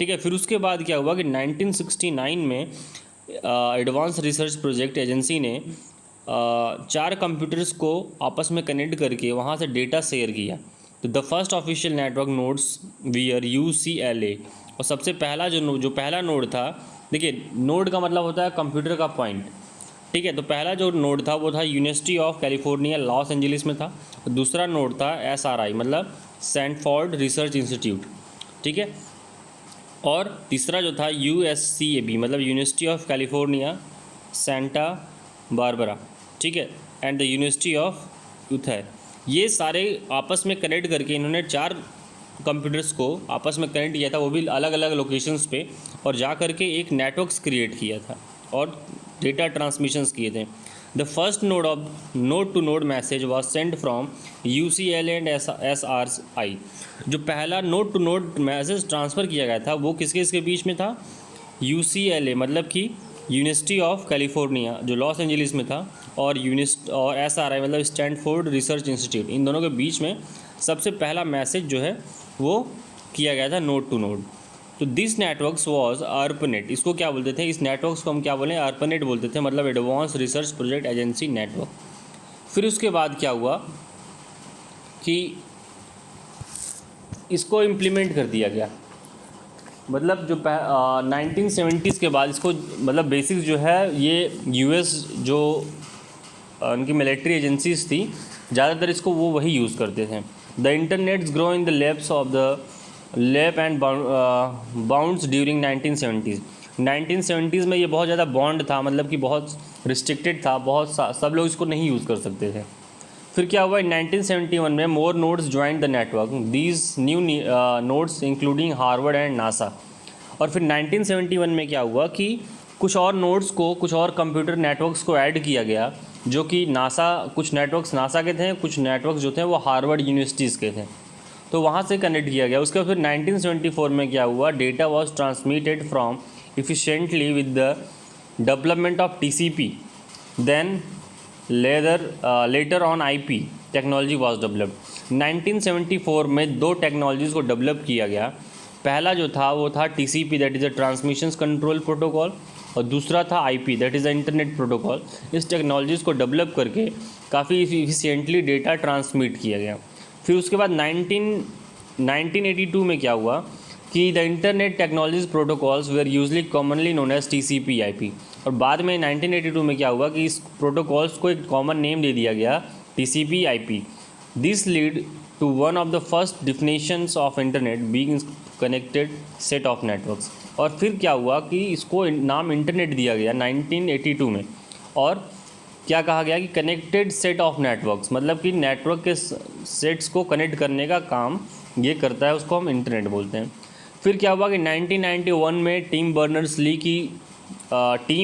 ठीक है। फिर उसके बाद क्या हुआ कि 1969 में एडवांस रिसर्च प्रोजेक्ट एजेंसी ने 4 कंप्यूटर्स को आपस में कनेक्ट करके वहाँ से डेटा शेयर किया। तो the first official network nodes VR UCLA, और सबसे पहला जो पहला नोड था, देखिए नोड का मतलब होता है कंप्यूटर का पॉइंट, ठीक है। तो पहला जो नोड था वो था university of California Los Angeles में था। दूसरा नोड था SRI मतलब सैनफोर्ड रिसर्च इंस्टीट्यूट, ठीक है। और तीसरा जो था USCAB मतलब university of California Santa Barbara, ठीक है, एंड द यूनिवर्सिटी ऑफ यूथर। ये सारे आपस में कनेक्ट करके इन्होंने 4 कंप्यूटर्स को आपस में कनेक्ट किया था, वो भी अलग अलग लोकेशंस पे, और जा करके एक नेटवर्क्स क्रिएट किया था और डेटा ट्रांसमिशंस किए थे। The first node to node message was send from UCLA and SRI। जो पहला node to node message transfer किया गया था वो किसके बीच में था? UCLA मतलब कि यूनिवर्सिटी ऑफ कैलिफोर्निया जो लॉस एंजलिस में था, और SRI मतलब स्टैनफोर्ड रिसर्च इंस्टीट्यूट, इन दोनों के बीच में सबसे पहला मैसेज जो है वो किया गया था नोड टू नोड। तो दिस नेटवर्क्स वॉज ARPANET। इसको क्या बोलते थे? इस नेटवर्क्स को हम क्या बोलें? ARPANET बोलते थे, मतलब advance research project agency network. फिर उसके बाद क्या हुआ कि इसको इम्प्लीमेंट कर दिया गया, मतलब जो 1970s के बाद इसको, मतलब बेसिक्स जो है ये US जो उनकी मिलिट्री एजेंसीज थी ज़्यादातर इसको वो वही यूज़ करते थे। The internets grow in the labs of the lab and bounds during 1970s। 1970s में ये बहुत ज़्यादा बॉन्ड था, मतलब कि बहुत रिस्ट्रिक्टेड था, बहुत सब लोग इसको नहीं यूज़ कर सकते थे। फिर क्या हुआ, इन 1971 में more nodes join the network, these new nodes including Harvard and NASA. और फिर 1971 में क्या हुआ कि कुछ और नोड्स को, कुछ और कंप्यूटर नेटवर्क्स को ऐड किया गया, जो कि कुछ नेटवर्क्स नासा के थे, कुछ नेटवर्क्स जो थे वो हार्वर्ड यूनिवर्सिटीज़ के थे, तो वहाँ से कनेक्ट किया गया। उसके बाद फिर 1974 में क्या हुआ, data was transmitted from efficiently with the development of TCP. Then later on IP technology was developed. 1974 में 2 टेक्नोलॉजीज़ को डेवलप किया गया। पहला जो था वो था TCP that is a transmissions control protocol, और दूसरा था IP that is a internet protocol. इस टेक्नोलॉजीज़ को डेवलप करके काफ़ी इफिशिएंटली डेटा ट्रांसमिट किया गया। फिर उसके बाद 1982 में क्या हुआ कि the internet technologies protocols were usually commonly known as TCP IP, और बाद में 1982 में क्या हुआ कि इस प्रोटोकॉल्स को एक कॉमन नेम दे दिया गया TCP IP। This lead to one of the first definitions of internet being connected set of networks. और फिर क्या हुआ कि इसको नाम इंटरनेट दिया गया 1982 में, और क्या कहा गया कि कनेक्टेड सेट ऑफ नेटवर्क्स, मतलब कि नेटवर्क के सेट्स को कनेक्ट करने का काम ये करता है, उसको हम इंटरनेट बोलते हैं। फिर क्या हुआ कि 1991 में टिम बर्नर्स-ली की टीम